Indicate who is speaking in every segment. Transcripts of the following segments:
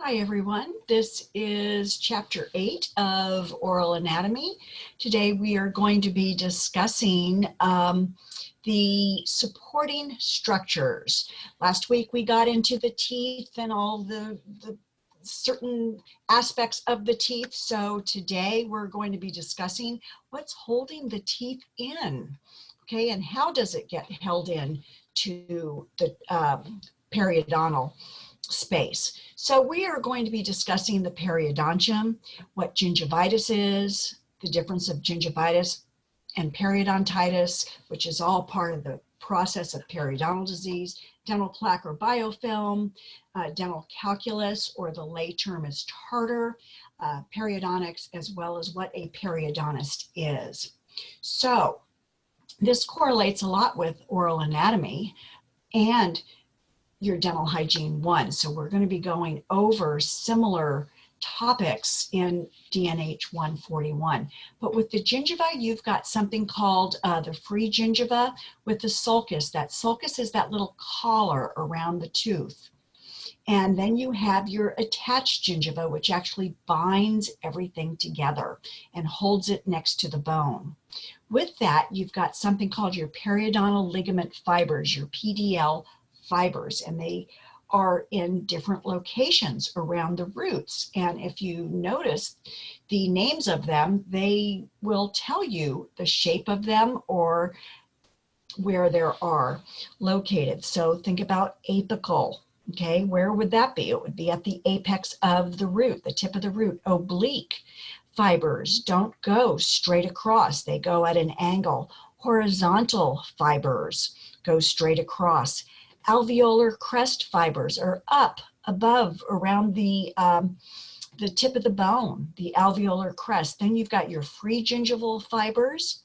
Speaker 1: Hi everyone, this is chapter 8 of oral anatomy. Today we are going to be discussing the supporting structures. Last week we got into the teeth and all the certain aspects of the teeth. So today we're going to be discussing what's holding the teeth in, okay, and how does it get held in to the periodontal space. So we are going to be discussing the periodontium, what gingivitis is, the difference of gingivitis and periodontitis, which is all part of the process of periodontal disease, dental plaque or biofilm, dental calculus, or the lay term is tartar, periodontics, as well as what a periodontist is. So this correlates a lot with oral anatomy and your dental hygiene 1. So we're going to be going over similar topics in DNH 141. But with the gingiva, you've got something called the free gingiva with the sulcus. That sulcus is that little collar around the tooth. And then you have your attached gingiva, which actually binds everything together and holds it next to the bone. With that, you've got something called your periodontal ligament fibers, your PDL fibers, and they are in different locations around the roots. And if you notice the names of them, they will tell you the shape of them or where they are located. So think about apical. Okay, where would that be? It would be at the apex of the root, the tip of the root. Oblique fibers don't go straight across, they go at an angle. Horizontal fibers go straight across. Alveolar crest fibers are up above around the tip of the bone, the alveolar crest. Then you've got your free gingival fibers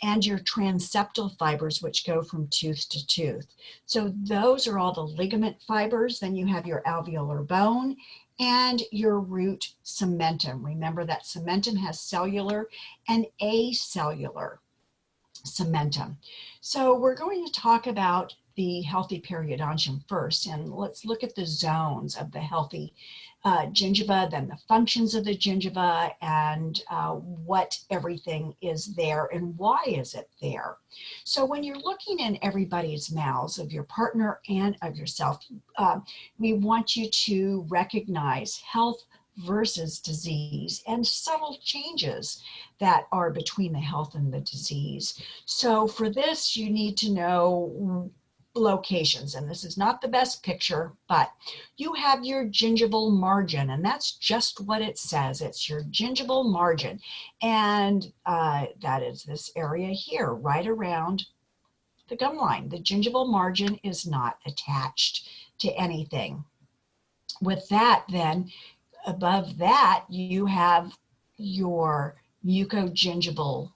Speaker 1: and your transeptal fibers, which go from tooth to tooth. So those are all the ligament fibers. Then you have your alveolar bone and your root cementum. Remember that cementum has cellular and acellular cementum. So we're going to talk about the healthy periodontium first, and let's look at the zones of the healthy gingiva, then the functions of the gingiva, and what everything is there and why is it there. So when you're looking in everybody's mouths, of your partner and of yourself, we want you to recognize health versus disease and subtle changes that are between the health and the disease. So for this, you need to know locations, and this is not the best picture, but you have your gingival margin, and that's just what it says. It's your gingival margin, and that is this area here, right around the gum line. The gingival margin is not attached to anything. With that, then, above that, you have your mucogingival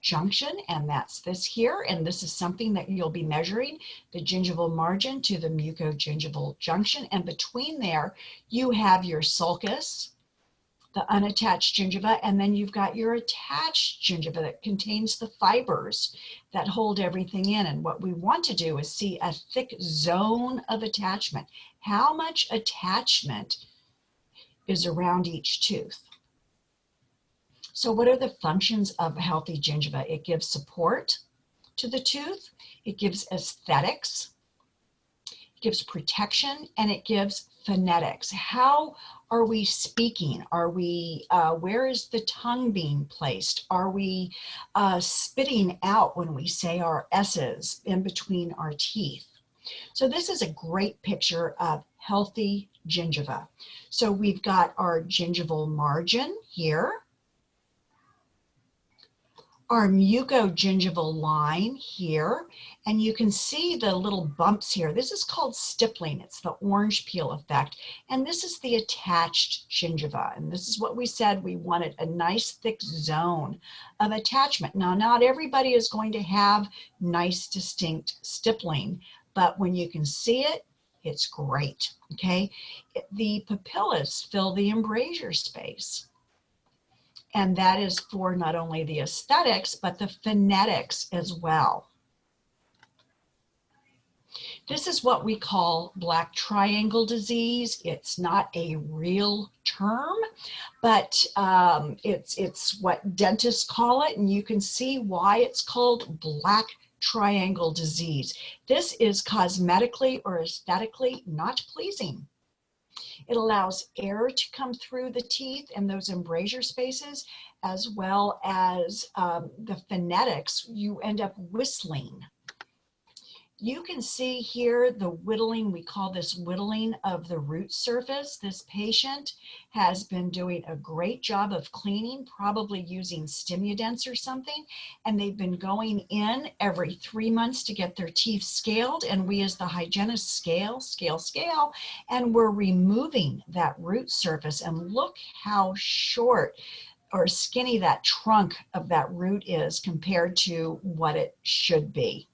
Speaker 1: junction, and that's this here, and this is something that you'll be measuring, the gingival margin to the mucogingival junction, and between there you have your sulcus, the unattached gingiva, and then you've got your attached gingiva that contains the fibers that hold everything in. And what we want to do is see a thick zone of attachment. How much attachment is around each tooth? So what are the functions of a healthy gingiva? It gives support to the tooth, it gives aesthetics, it gives protection, and it gives phonetics. How are we speaking? Are we, where is the tongue being placed? Are we spitting out when we say our S's in between our teeth? So this is a great picture of healthy gingiva. So we've got our gingival margin here, our mucogingival line here, and you can see the little bumps here. This is called stippling. It's the orange peel effect, and this is the attached gingiva, and this is what we said we wanted, a nice thick zone of attachment. Now, not everybody is going to have nice distinct stippling, but when you can see it, it's great, okay? The papillas fill the embrasure space. And that is for not only the aesthetics, but the phonetics as well. This is what we call black triangle disease. It's not a real term, but it's what dentists call it, and you can see why it's called black triangle disease. This is cosmetically or aesthetically not pleasing. It allows air to come through the teeth and those embrasure spaces, as well as the phonetics. You end up whistling. You can see here the whittling, we call this whittling of the root surface. This patient has been doing a great job of cleaning, probably using Stimudents or something, and they've been going in every 3 months to get their teeth scaled, and we as the hygienist scale, and we're removing that root surface, and look how short or skinny that trunk of that root is compared to what it should be.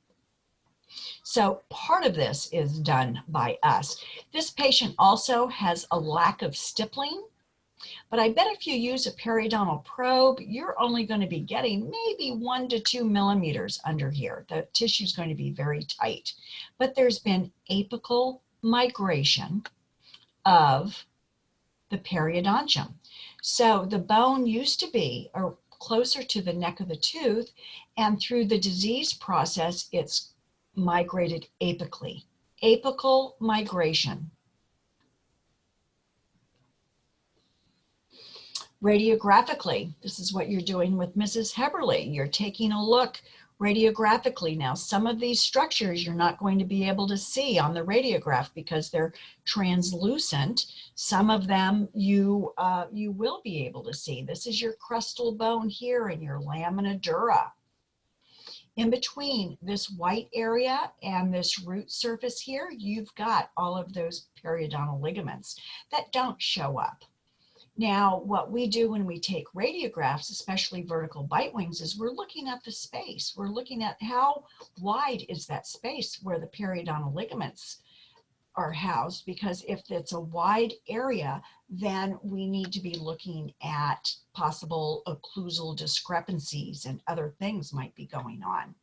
Speaker 1: So part of this is done by us. This patient also has a lack of stippling, but I bet if you use a periodontal probe, you're only going to be getting maybe 1 to 2 millimeters under here. The tissue is going to be very tight, but there's been apical migration of the periodontium. So the bone used to be closer to the neck of the tooth, and through the disease process, it's migrated apically. Apical migration. Radiographically, this is what you're doing with Mrs. Heberly. You're taking a look radiographically. Now, some of these structures you're not going to be able to see on the radiograph because they're translucent. Some of them you will be able to see. This is your crustal bone here and your lamina dura. In between this white area and this root surface here, you've got all of those periodontal ligaments that don't show up. Now, what we do when we take radiographs, especially vertical bite wings, is we're looking at the space. We're looking at how wide is that space where the periodontal ligaments are housed, because if it's a wide area, then we need to be looking at possible occlusal discrepancies and other things might be going on.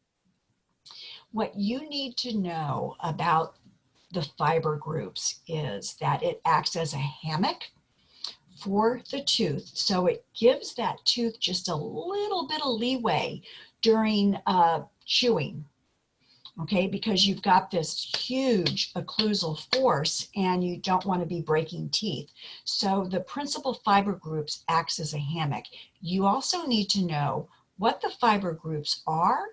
Speaker 1: What you need to know about the fiber groups is that it acts as a hammock for the tooth, so it gives that tooth just a little bit of leeway during chewing. Okay, because you've got this huge occlusal force and you don't want to be breaking teeth. So the principal fiber groups acts as a hammock. You also need to know what the fiber groups are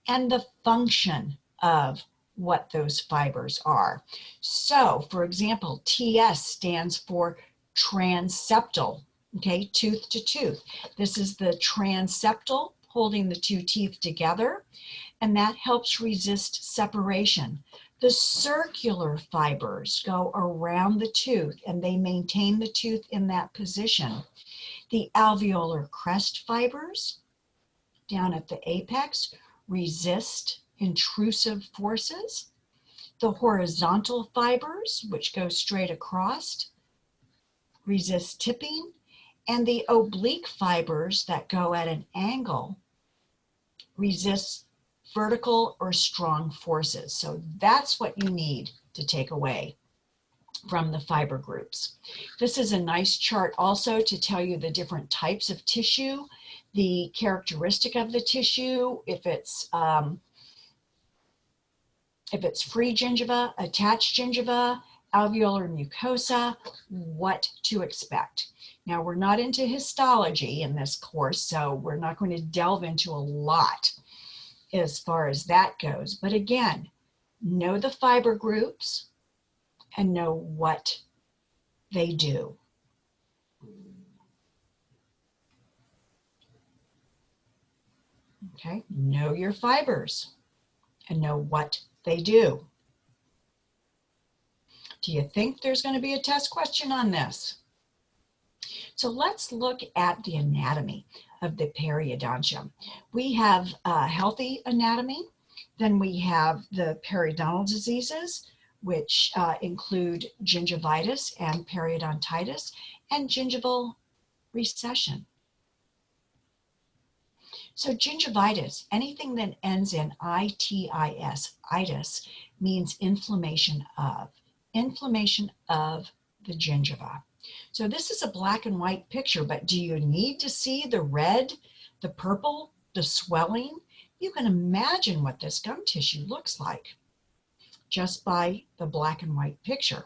Speaker 1: and the function of what those fibers are. So, for example, TS stands for transeptal, okay, tooth to tooth. This is the transeptal holding the two teeth together, and that helps resist separation. The circular fibers go around the tooth and they maintain the tooth in that position. The alveolar crest fibers down at the apex resist intrusive forces. The horizontal fibers, which go straight across, resist tipping, and the oblique fibers that go at an angle resist vertical or strong forces. So that's what you need to take away from the fiber groups. This is a nice chart also to tell you the different types of tissue, the characteristic of the tissue, if it's free gingiva, attached gingiva, alveolar mucosa, what to expect. Now, we're not into histology in this course, so we're not going to delve into a lot as far as that goes. But again, know the fiber groups and know what they do. Okay, know your fibers and know what they do. Do you think there's going to be a test question on this? So let's look at the anatomy of the periodontium. We have healthy anatomy, then we have the periodontal diseases, which include gingivitis and periodontitis and gingival recession. So gingivitis, anything that ends in itis, itis, means inflammation of the gingiva. So this is a black and white picture, but do you need to see the red, the purple, the swelling? You can imagine what this gum tissue looks like just by the black and white picture.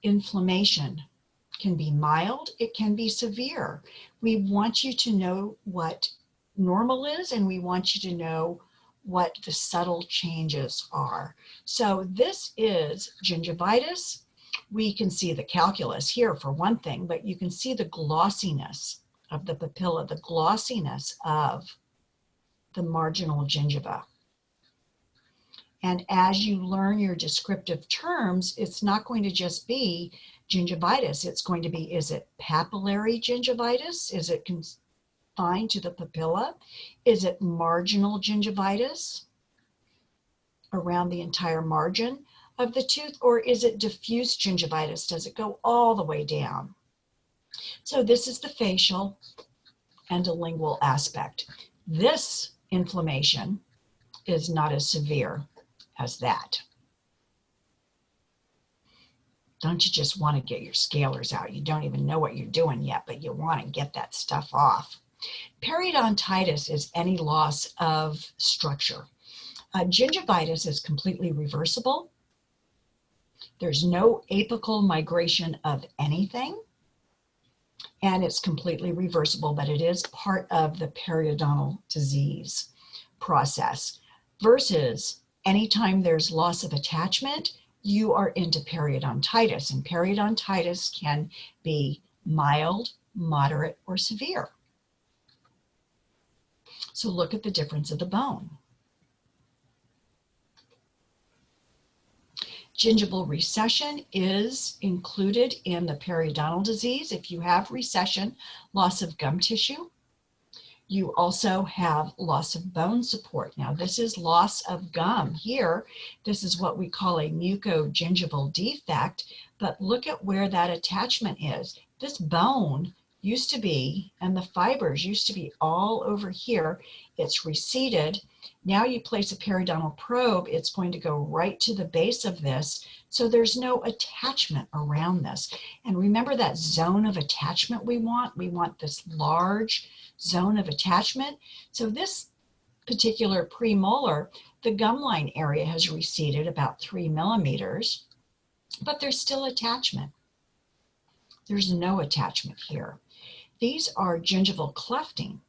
Speaker 1: Inflammation can be mild, it can be severe. We want you to know what normal is, and we want you to know what the subtle changes are. So this is gingivitis. We can see the calculus here for one thing, but you can see the glossiness of the papilla, the glossiness of the marginal gingiva. And as you learn your descriptive terms, it's not going to just be gingivitis. It's going to be, is it papillary gingivitis? Is it confined to the papilla? Is it marginal gingivitis around the entire margin of the tooth? Or is it diffuse gingivitis? Does it go all the way down? So this is the facial and a lingual aspect. This inflammation is not as severe as that. Don't you just want to get your scalers out? You don't even know what you're doing yet, but you want to get that stuff off. Periodontitis is any loss of structure. Gingivitis is completely reversible. There's no apical migration of anything, and it's completely reversible, but it is part of the periodontal disease process. Versus anytime there's loss of attachment, you are into periodontitis, and periodontitis can be mild, moderate, or severe. So look at the difference of the bone. Gingival recession is included in the periodontal disease. If you have recession, loss of gum tissue, you also have loss of bone support. Now, this is loss of gum. Here, this is what we call a mucogingival defect, but look at where that attachment is. This bone used to be, and the fibers used to be all over here. It's receded. Now you place a periodontal probe, it's going to go right to the base of this, so there's no attachment around this. And remember that zone of attachment we want? We want this large zone of attachment. So this particular premolar, the gum line area has receded about 3 millimeters, but there's still attachment. There's no attachment here. These are gingival clefting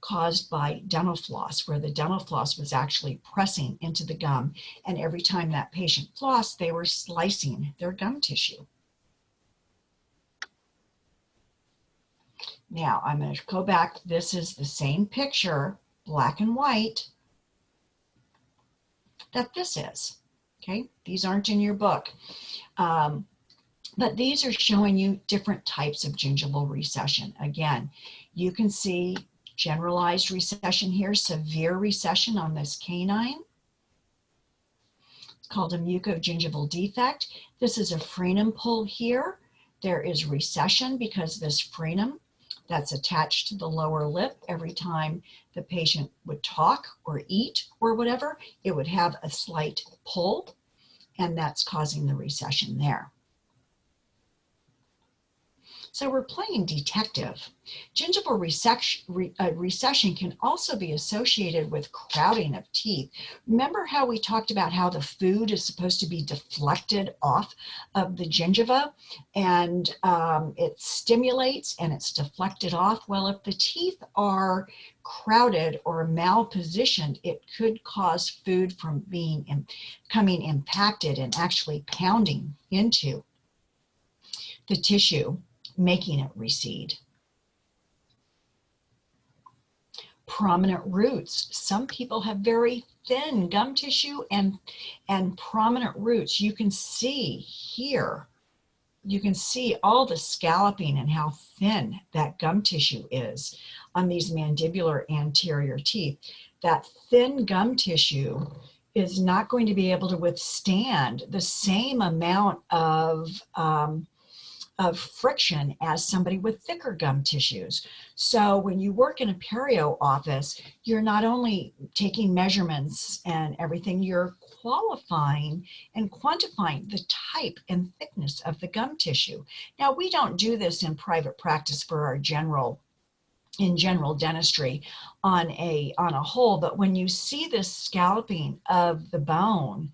Speaker 1: caused by dental floss, where the dental floss was actually pressing into the gum, and every time that patient flossed, they were slicing their gum tissue. Now, I'm going to go back. This is the same picture, black and white, that this is. Okay, these aren't in your book. But these are showing you different types of gingival recession. Again, you can see generalized recession here, severe recession on this canine. It's called a mucogingival defect. This is a frenum pull here. There is recession because this frenum that's attached to the lower lip, every time the patient would talk or eat or whatever, it would have a slight pull, and that's causing the recession there. So we're playing detective. Gingival recession can also be associated with crowding of teeth. Remember how we talked about how the food is supposed to be deflected off of the gingiva, and it stimulates and it's deflected off? Well, if the teeth are crowded or malpositioned, it could cause food from coming impacted and actually pounding into the tissue, making it recede. Prominent roots. Some people have very thin gum tissue and prominent roots. You can see here, you can see all the scalloping and how thin that gum tissue is on these mandibular anterior teeth. That thin gum tissue is not going to be able to withstand the same amount of of friction as somebody with thicker gum tissues. So when you work in a perio office, you're not only taking measurements and everything, you're qualifying and quantifying the type and thickness of the gum tissue. Now, we don't do this in private practice for our general dentistry on a whole, but when you see this scalloping of the bone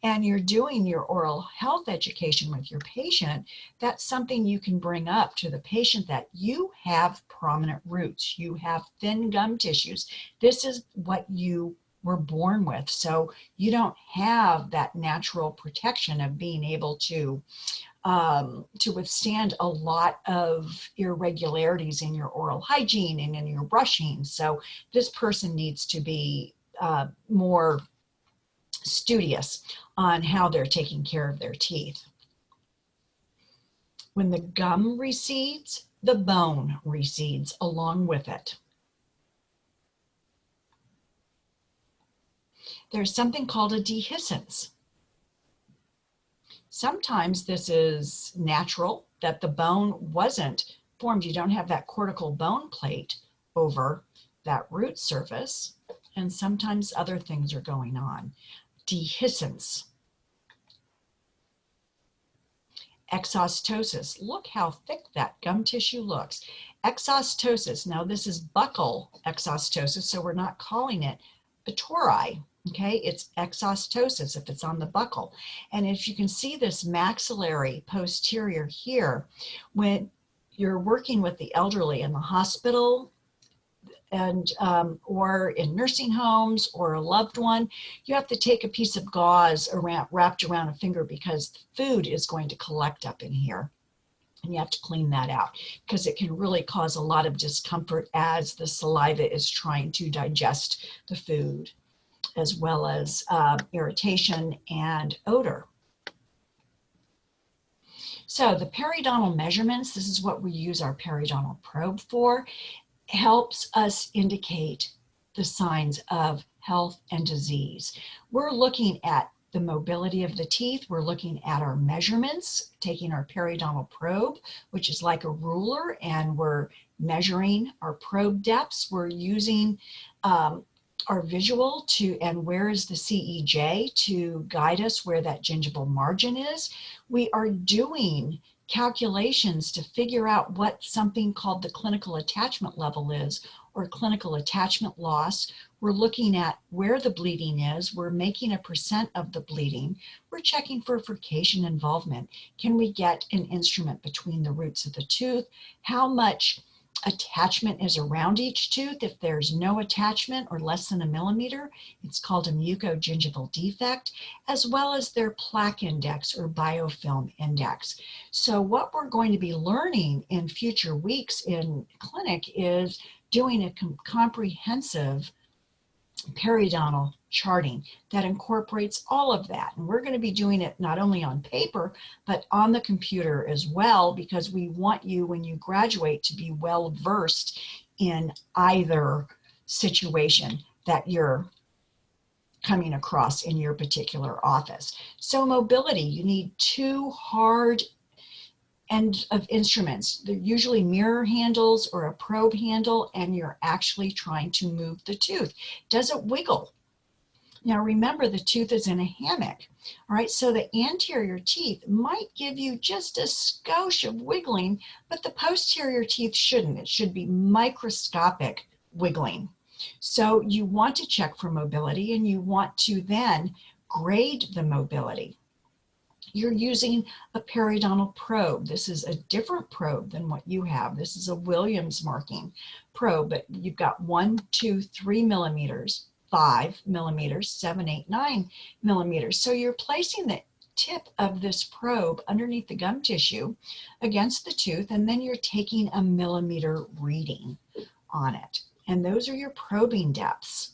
Speaker 1: and you're doing your oral health education with your patient, that's something you can bring up to the patient, that you have prominent roots, you have thin gum tissues. This is what you were born with. So you don't have that natural protection of being able to withstand a lot of irregularities in your oral hygiene and in your brushing. So this person needs to be more studious on how they're taking care of their teeth. When the gum recedes, the bone recedes along with it. There's something called a dehiscence. Sometimes this is natural, that the bone wasn't formed. You don't have that cortical bone plate over that root surface, and sometimes other things are going on. Dehiscence. Exostosis. Look how thick that gum tissue looks. Exostosis. Now this is buccal exostosis, so we're not calling it a tori. Okay, it's exostosis if it's on the buccal. And if you can see this maxillary posterior here, when you're working with the elderly in the hospital and or in nursing homes or a loved one, you have to take a piece of gauze wrapped around a finger, because food is going to collect up in here. And you have to clean that out, because it can really cause a lot of discomfort as the saliva is trying to digest the food, as well as irritation and odor. So the periodontal measurements, this is what we use our periodontal probe for, helps us indicate the signs of health and disease. We're looking at the mobility of the teeth. We're looking at our measurements, taking our periodontal probe, which is like a ruler, and we're measuring our probe depths. We're using our visual and where is the CEJ to guide us where that gingival margin is. We are doing calculations to figure out what something called the clinical attachment level is, or clinical attachment loss. We're looking at where the bleeding is. We're making a percent of the bleeding. We're checking for furcation involvement. Can we get an instrument between the roots of the tooth? How much attachment is around each tooth? If there's no attachment or less than 1 millimeter, it's called a mucogingival defect, as well as their plaque index or biofilm index. So what we're going to be learning in future weeks in clinic is doing a comprehensive periodontal charting that incorporates all of that. And we're going to be doing it not only on paper, but on the computer as well, because we want you, when you graduate, to be well versed in either situation that you're coming across in your particular office. So mobility, you need 2 hard end of instruments. They're usually mirror handles or a probe handle, and you're actually trying to move the tooth. Does it wiggle? Now remember, the tooth is in a hammock. All right, so the anterior teeth might give you just a skosh of wiggling, but the posterior teeth shouldn't. It should be microscopic wiggling. So you want to check for mobility, and you want to then grade the mobility. You're using a periodontal probe. This is a different probe than what you have. This is a Williams marking probe, but you've got 1, 2, 3 millimeters, 5 millimeters, 7, 8, 9 millimeters. So you're placing the tip of this probe underneath the gum tissue against the tooth, and then you're taking a millimeter reading on it. And those are your probing depths.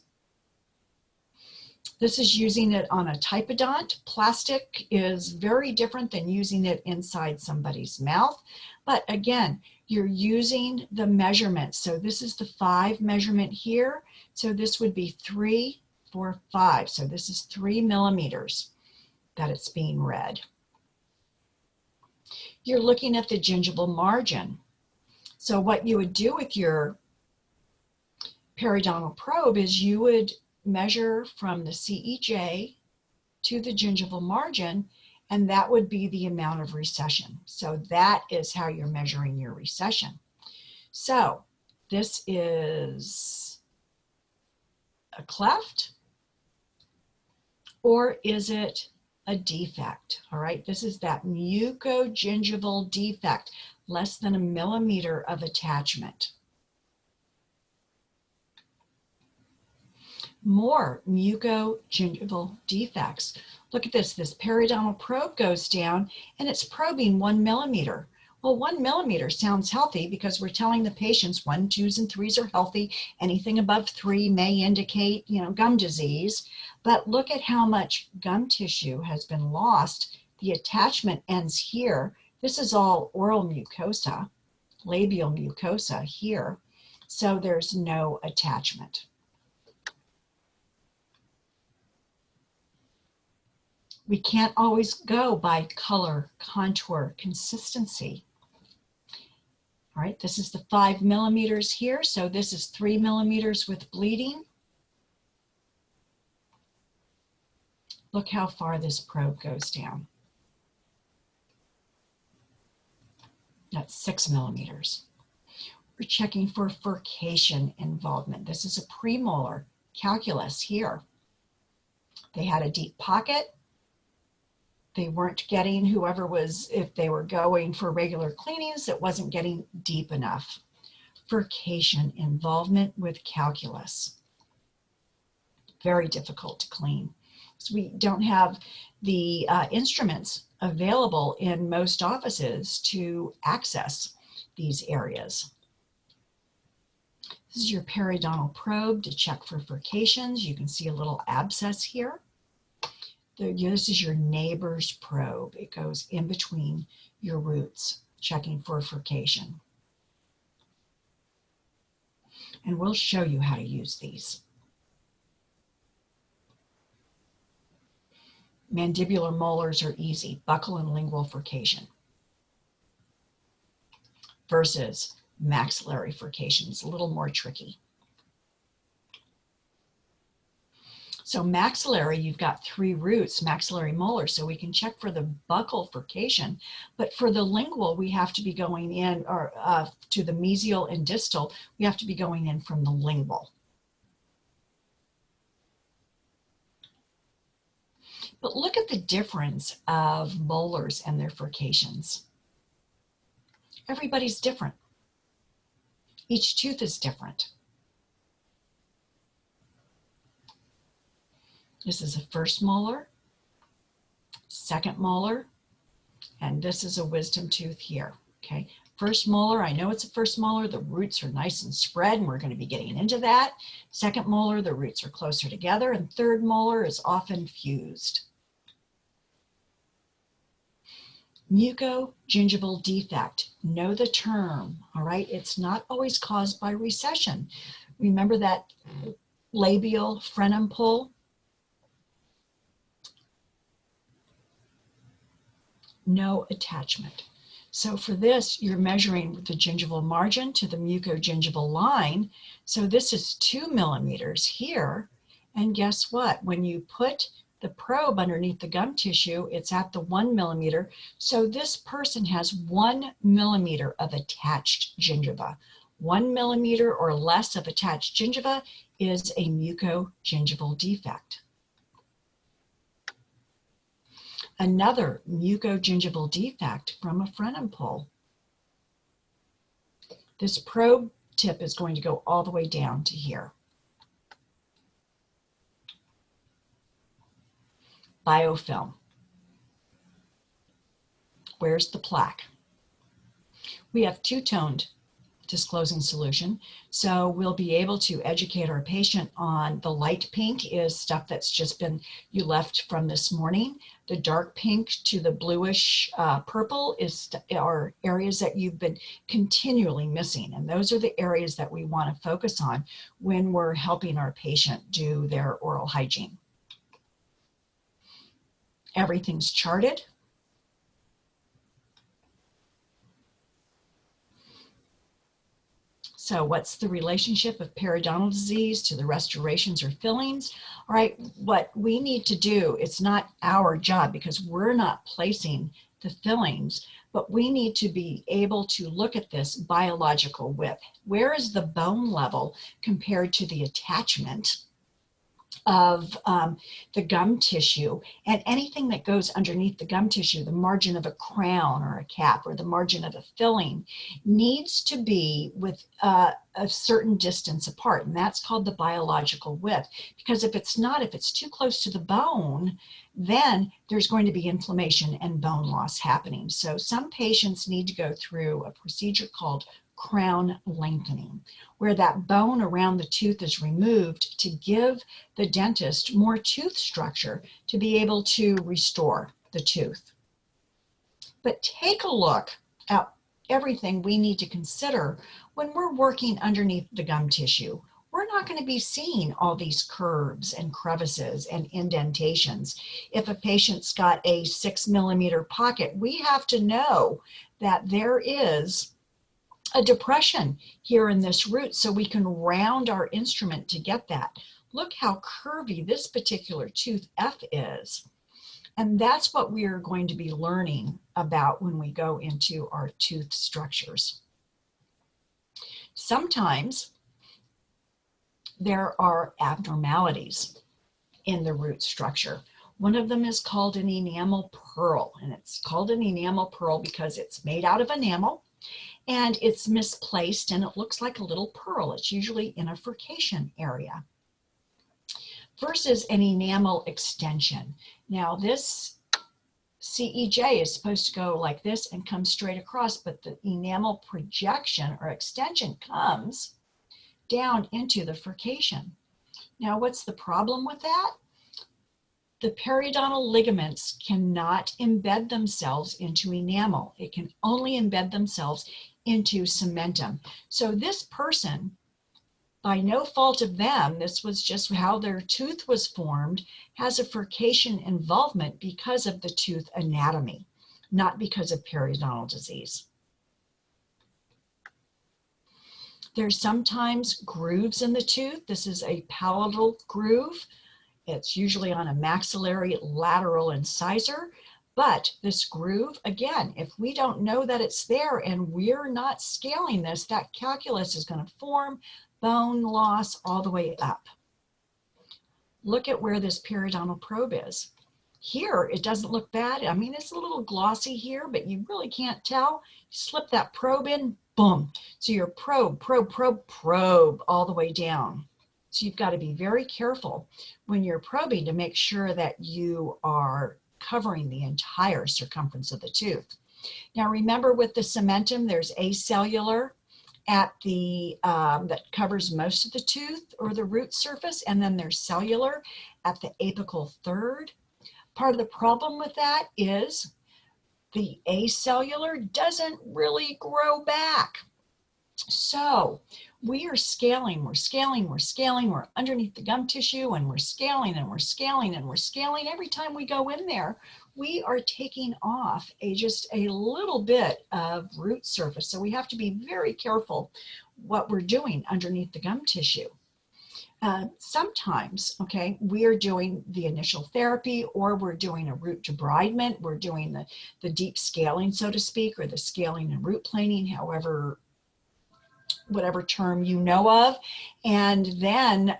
Speaker 1: This is using it on a typodont. Plastic is very different than using it inside somebody's mouth. But again, you're using the measurements. So this is the 5 measurement here. So this would be 3, 4, 5. So this is 3 millimeters that it's being read. you're looking at the gingival margin. So what you would do with your periodontal probe is you would measure from the CEJ to the gingival margin, and that would be the amount of recession. So that is how you're measuring your recession. So this is a cleft, or is it a defect? All right, this is that mucogingival defect, less than 1 millimeter of attachment. More mucogingival defects. Look at this. This periodontal probe goes down and it's probing 1 millimeter. Well, 1 millimeter sounds healthy because we're telling the patients 1, 2s, and 3s are healthy. Anything above 3 may indicate, gum disease. But look at how much gum tissue has been lost. The attachment ends here. This is all oral mucosa, labial mucosa here. So there's no attachment. We can't always go by color, contour, consistency. All right, this is the 5 millimeters here. So this is 3 millimeters with bleeding. Look how far this probe goes down. That's 6 millimeters. We're checking for furcation involvement. This is a premolar calculus here. They had a deep pocket. They weren't getting, whoever was, if they were going for regular cleanings, it wasn't getting deep enough. Furcation involvement with calculus. Very difficult to clean. So we don't have the instruments available in most offices to access these areas. This is your periodontal probe to check for furcations. You can see a little abscess here. This is your neighbor's probe. It goes in between your roots, checking for furcation. And we'll show you how to use these. Mandibular molars are easy, buccal and lingual furcation. Versus maxillary furcation is a little more tricky. So maxillary, you've got 3 roots, maxillary molars, so we can check for the buccal furcation. But for the lingual, we have to be going in, or to the mesial and distal, we have to be going in from the lingual. But look at the difference of molars and their furcations. Everybody's different. Each tooth is different. This is a first molar, second molar, and this is a wisdom tooth here, okay? First molar, I know it's a first molar, the roots are nice and spread, and we're going to be getting into that. Second molar, the roots are closer together, and third molar is often fused. Mucogingival defect, know the term, all right? It's not always caused by recession. Remember that labial frenum pull? No attachment. So for this, you're measuring the gingival margin to the mucogingival line. So this is 2 millimeters here. And guess what? When you put the probe underneath the gum tissue, it's at the 1 millimeter. So this person has 1 millimeter of attached gingiva. 1 millimeter or less of attached gingiva is a mucogingival defect. Another mucogingival defect from a frenum pull. This probe tip is going to go all the way down to here. Biofilm. Where's the plaque? We have two-toned disclosing solution, so we'll be able to educate our patient on the light pink is stuff that's just been, you left from this morning. The dark pink to the bluish purple are areas that you've been continually missing, and those are the areas that we want to focus on when we're helping our patient do their oral hygiene. Everything's charted. So what's the relationship of periodontal disease to the restorations or fillings? All right, what we need to do, it's not our job because we're not placing the fillings, but we need to be able to look at this biological width. Where is the bone level compared to the attachment of the gum tissue, and anything that goes underneath the gum tissue, the margin of a crown or a cap or the margin of a filling, needs to be with a certain distance apart, and that's called the biological width. Because if it's not, if it's too close to the bone, then there's going to be inflammation and bone loss happening. So some patients need to go through a procedure called crown lengthening, where that bone around the tooth is removed to give the dentist more tooth structure to be able to restore the tooth. But take a look at everything we need to consider when we're working underneath the gum tissue. We're not going to be seeing all these curves and crevices and indentations. If a patient's got a 6 millimeter pocket, we have to know that there is a depression here in this root so we can round our instrument to get that. Look how curvy this particular tooth F is. And that's what we are going to be learning about when we go into our tooth structures. Sometimes there are abnormalities in the root structure. One of them is called an enamel pearl, and it's called an enamel pearl because it's made out of enamel and it's misplaced and it looks like a little pearl. It's usually in a furcation area. Versus an enamel extension. Now this CEJ is supposed to go like this and come straight across, but the enamel projection or extension comes down into the furcation. Now what's the problem with that? The periodontal ligaments cannot embed themselves into enamel. It can only embed themselves into cementum. So this person, by no fault of them, this was just how their tooth was formed, has a furcation involvement because of the tooth anatomy, not because of periodontal disease. There's sometimes grooves in the tooth. This is a palatal groove. It's usually on a maxillary lateral incisor, but this groove, again, if we don't know that it's there and we're not scaling this, that calculus is going to form bone loss all the way up. Look at where this periodontal probe is. Here, it doesn't look bad. I mean, it's a little glossy here, but you really can't tell. You slip that probe in, boom. So your probe all the way down. So you've got to be very careful when you're probing to make sure that you are covering the entire circumference of the tooth. Now remember with the cementum, there's acellular at the, that covers most of the tooth or the root surface, and then there's cellular at the apical third. Part of the problem with that is the acellular doesn't really grow back. So we are scaling, we're underneath the gum tissue and we're scaling and we're scaling and we're scaling. Every time we go in there, we are taking off just a little bit of root surface. So we have to be very careful what we're doing underneath the gum tissue. Sometimes, okay, we are doing the initial therapy or we're doing a root debridement. We're doing the deep scaling, so to speak, or the scaling and root planing, whatever term you know of, and then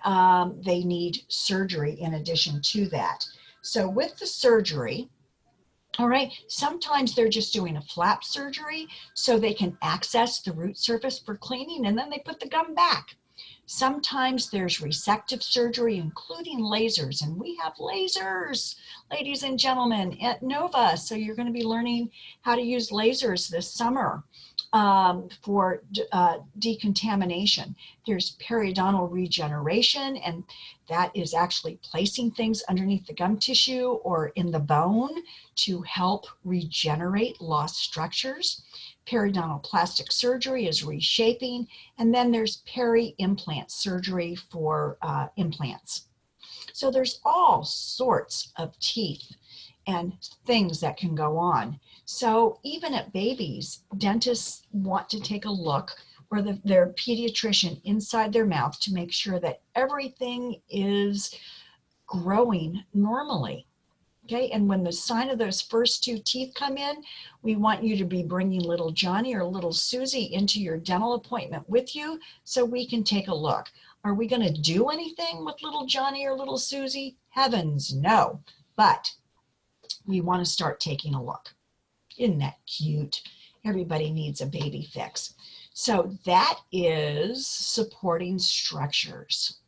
Speaker 1: they need surgery in addition to that. So with the surgery, all right, sometimes they're just doing a flap surgery so they can access the root surface for cleaning, and then they put the gum back. Sometimes there's resective surgery, including lasers, and we have lasers, ladies and gentlemen, at Nova. So you're going to be learning how to use lasers this summer for decontamination. There's periodontal regeneration, and that is actually placing things underneath the gum tissue or in the bone to help regenerate lost structures. Periodontal plastic surgery is reshaping, and then there's peri-implant surgery for implants. So there's all sorts of teeth and things that can go on. So even at babies, dentists want to take a look or their pediatrician inside their mouth to make sure that everything is growing normally. Okay, and when the sign of those first 2 teeth come in, we want you to be bringing little Johnny or little Susie into your dental appointment with you so we can take a look. Are we going to do anything with little Johnny or little Susie? Heavens, no. But we want to start taking a look. Isn't that cute? Everybody needs a baby fix. So that is supporting structures.